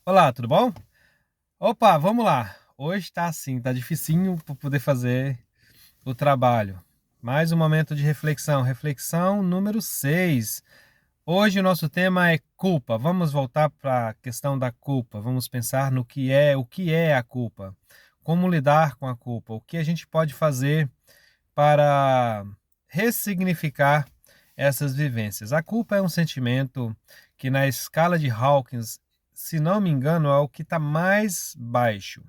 Olá, tudo bom? Opa, vamos lá. Hoje tá assim, tá dificinho para poder fazer o trabalho. Mais um momento de reflexão. Reflexão número 6. Hoje o nosso tema é culpa. Vamos voltar para a questão da culpa. Vamos pensar no que é a culpa. Como lidar com a culpa? O que a gente pode fazer para ressignificar essas vivências? A culpa é um sentimento que na escala de Hawkins, se não me engano, é o que está mais baixo.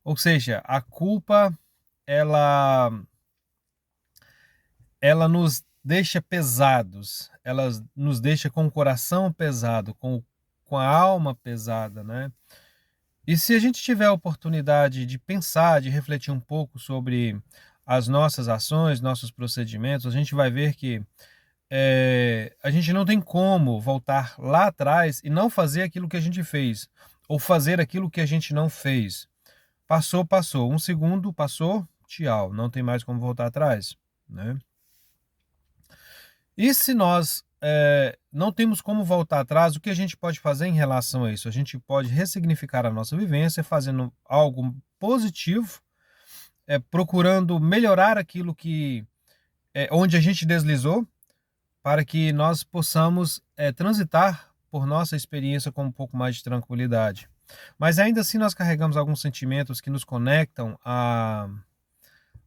Ou seja, a culpa ela ela nos deixa pesados, ela nos deixa com o coração pesado, com a alma pesada, né? E se a gente tiver a oportunidade de pensar, de refletir um pouco sobre as nossas ações, nossos procedimentos, a gente vai ver que a gente não tem como voltar lá atrás e não fazer aquilo que a gente fez, ou fazer aquilo que a gente não fez. Passou, passou. Um segundo passou, tchau. Não tem mais como voltar atrás, né? E se nós não temos como voltar atrás, o que a gente pode fazer em relação a isso? A gente pode ressignificar a nossa vivência fazendo algo positivo, procurando melhorar aquilo que onde a gente deslizou, para que nós possamos transitar por nossa experiência com um pouco mais de tranquilidade. Mas ainda assim nós carregamos alguns sentimentos que nos conectam a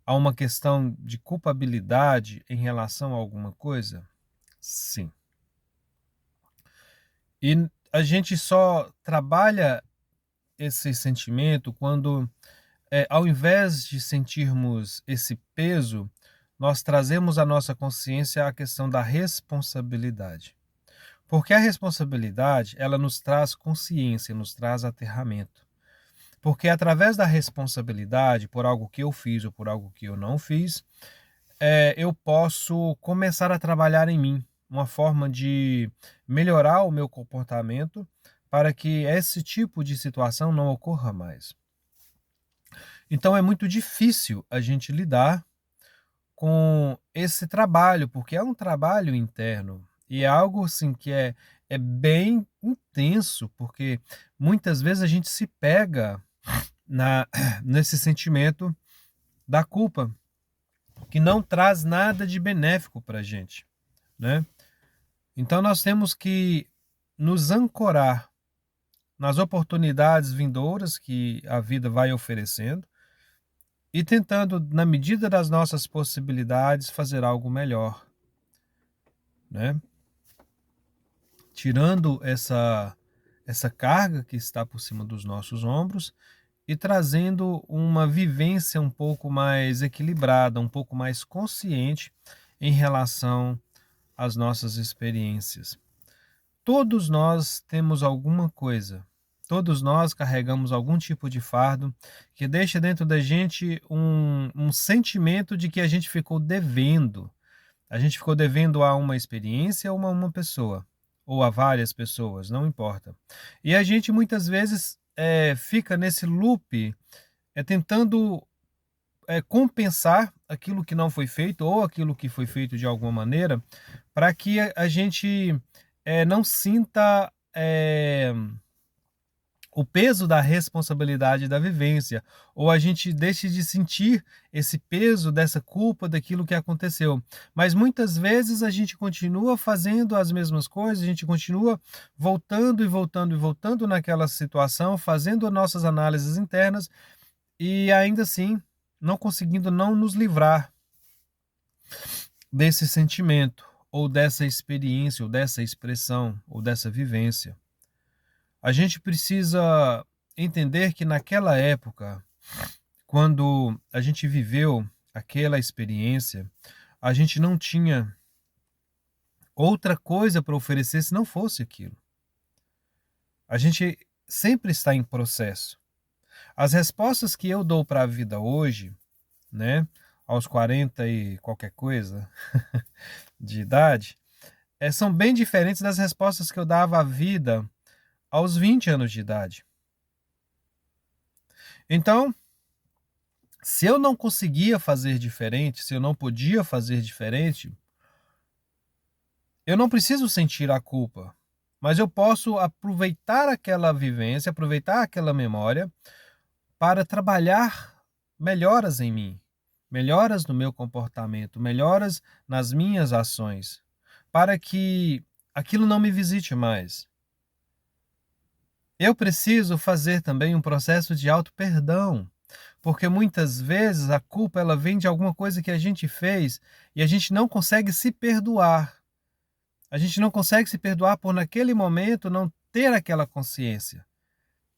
uma questão de culpabilidade em relação a alguma coisa? Sim. E a gente só trabalha esse sentimento quando, ao invés de sentirmos esse peso, nós trazemos à nossa consciência a questão da responsabilidade. Porque a responsabilidade, ela nos traz consciência, nos traz aterramento. Porque através da responsabilidade por algo que eu fiz ou por algo que eu não fiz, eu posso começar a trabalhar em mim, uma forma de melhorar o meu comportamento para que esse tipo de situação não ocorra mais. Então é muito difícil a gente lidar com esse trabalho, porque é um trabalho interno e é algo assim que é bem intenso, porque muitas vezes a gente se pega na nesse sentimento da culpa, que não traz nada de benéfico para a gente, né? Então nós temos que nos ancorar nas oportunidades vindouras que a vida vai oferecendo e tentando, na medida das nossas possibilidades, fazer algo melhor, né? Tirando essa carga que está por cima dos nossos ombros e trazendo uma vivência um pouco mais equilibrada, um pouco mais consciente em relação às nossas experiências. Todos nós temos alguma coisa, todos nós carregamos algum tipo de fardo que deixa dentro da gente um sentimento de que a gente ficou devendo. A gente ficou devendo a uma experiência ou a uma pessoa, ou a várias pessoas, não importa. E a gente muitas vezes fica nesse loop, tentando compensar aquilo que não foi feito ou aquilo que foi feito de alguma maneira, para que a gente não sinta o peso da responsabilidade da vivência, ou a gente deixe de sentir esse peso dessa culpa daquilo que aconteceu. Mas muitas vezes a gente continua fazendo as mesmas coisas, a gente continua voltando e voltando e voltando naquela situação, fazendo nossas análises internas e ainda assim não conseguindo não nos livrar desse sentimento, ou dessa experiência, ou dessa expressão, ou dessa vivência. A gente precisa entender que naquela época, quando a gente viveu aquela experiência, a gente não tinha outra coisa para oferecer se não fosse aquilo. A gente sempre está em processo. As respostas que eu dou para a vida hoje, né, aos 40 e qualquer coisa de idade, são bem diferentes das respostas que eu dava à vida aos 20 anos de idade. Então, se eu não conseguia fazer diferente, se eu não podia fazer diferente, eu não preciso sentir a culpa. mas eu posso aproveitar aquela vivência, aproveitar aquela memória para trabalhar melhoras em mim, melhoras no meu comportamento, melhoras nas minhas ações, para que aquilo não me visite mais. Eu preciso fazer também um processo de auto-perdão, porque muitas vezes a culpa ela vem de alguma coisa que a gente fez e a gente não consegue se perdoar. A gente não consegue se perdoar por naquele momento não ter aquela consciência.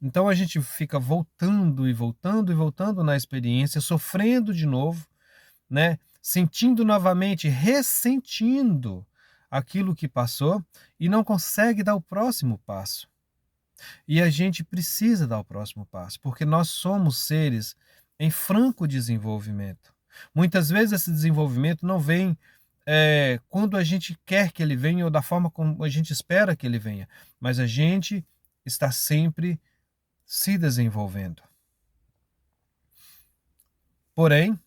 Então a gente fica voltando e voltando e voltando na experiência, sofrendo de novo, né? Sentindo novamente, ressentindo aquilo que passou e não consegue dar o próximo passo. E a gente precisa dar o próximo passo, porque nós somos seres em franco desenvolvimento. Muitas vezes esse desenvolvimento não vem quando a gente quer que ele venha ou da forma como a gente espera que ele venha, mas a gente está sempre se desenvolvendo. Porém,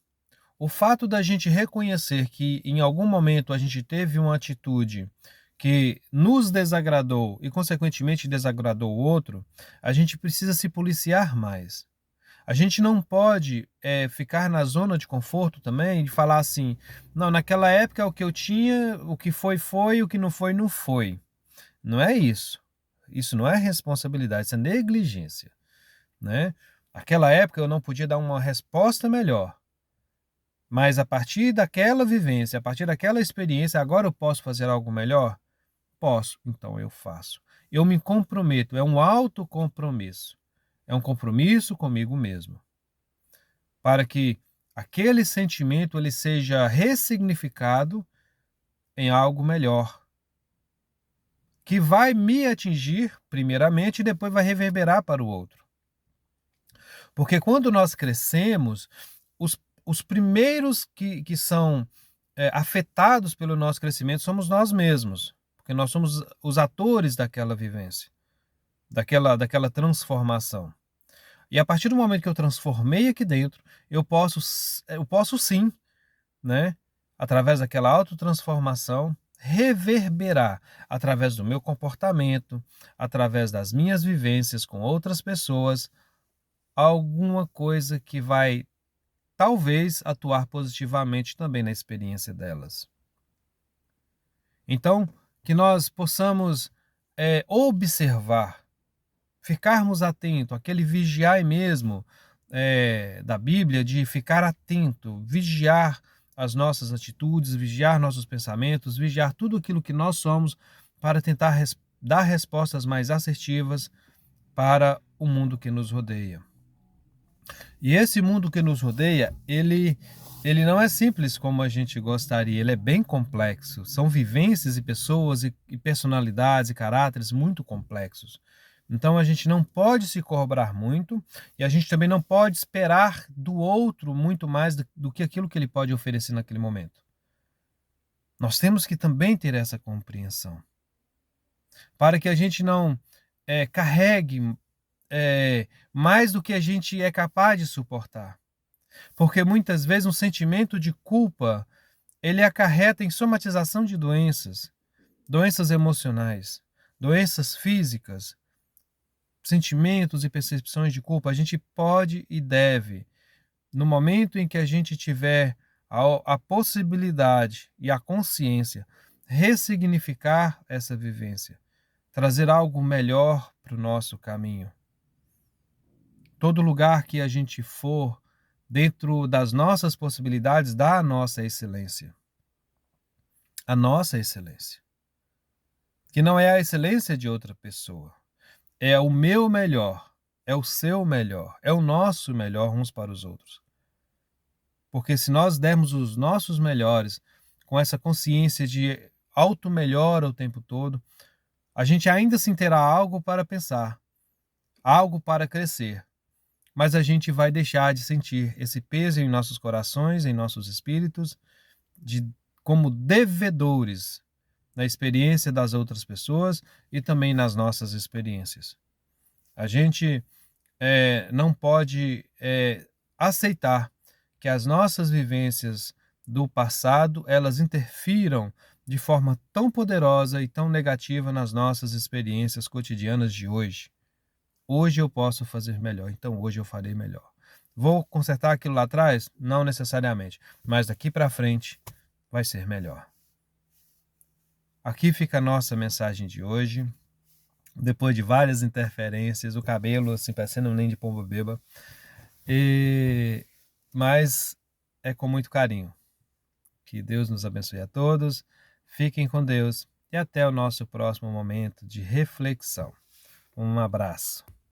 o fato da gente reconhecer que em algum momento a gente teve uma atitude que nos desagradou e, consequentemente, desagradou o outro, a gente precisa se policiar mais. A gente não pode ficar na zona de conforto também, de falar assim, não, naquela época o que eu tinha, o que foi, o que não foi, não foi. Não é isso. Isso não é responsabilidade, isso é negligência, né? Naquela época eu não podia dar uma resposta melhor. Mas a partir daquela vivência, a partir daquela experiência, agora eu posso fazer algo melhor? Posso, então eu faço. Eu me comprometo, é um autocompromisso. É um compromisso comigo mesmo, para que aquele sentimento ele seja ressignificado em algo melhor, que vai me atingir primeiramente e depois vai reverberar para o outro. Porque quando nós crescemos, os primeiros que são afetados pelo nosso crescimento somos nós mesmos, porque nós somos os atores daquela vivência, daquela transformação. E a partir do momento que eu transformei aqui dentro, eu posso sim, né, através daquela autotransformação, reverberar através do meu comportamento, através das minhas vivências com outras pessoas, alguma coisa que vai talvez atuar positivamente também na experiência delas. Então, que nós possamos observar, ficarmos atentos, aquele vigiar mesmo da Bíblia, de ficar atento, vigiar as nossas atitudes, vigiar nossos pensamentos, vigiar tudo aquilo que nós somos para tentar dar respostas mais assertivas para o mundo que nos rodeia. E esse mundo que nos rodeia, ele não é simples como a gente gostaria, ele é bem complexo. São vivências e pessoas e personalidades e caráteres muito complexos. Então a gente não pode se cobrar muito e a gente também não pode esperar do outro muito mais do que aquilo que ele pode oferecer naquele momento. Nós temos que também ter essa compreensão, para que a gente não carregue mais do que a gente é capaz de suportar. Porque muitas vezes um sentimento de culpa, ele acarreta em somatização de doenças, doenças emocionais, doenças físicas, sentimentos e percepções de culpa. A gente pode e deve, no momento em que a gente tiver a possibilidade e a consciência, ressignificar essa vivência, trazer algo melhor para o nosso caminho. Todo lugar que a gente for, dentro das nossas possibilidades, dá a nossa excelência. A nossa excelência. Que não é a excelência de outra pessoa. É o meu melhor, é o seu melhor, é o nosso melhor uns para os outros. Porque se nós dermos os nossos melhores, com essa consciência de auto-melhora o tempo todo, a gente ainda assim terá algo para pensar, algo para crescer. Mas a gente vai deixar de sentir esse peso em nossos corações, em nossos espíritos, como devedores na experiência das outras pessoas e também nas nossas experiências. A gente não pode aceitar que as nossas vivências do passado elas interfiram de forma tão poderosa e tão negativa nas nossas experiências cotidianas de hoje. Hoje eu posso fazer melhor, então hoje eu farei melhor. Vou consertar aquilo lá atrás? Não necessariamente, mas daqui para frente vai ser melhor. Aqui fica a nossa mensagem de hoje. Depois de várias interferências, o cabelo assim parecendo um ninho de pombo beba, mas é com muito carinho. Que Deus nos abençoe a todos, fiquem com Deus e até o nosso próximo momento de reflexão. Um abraço.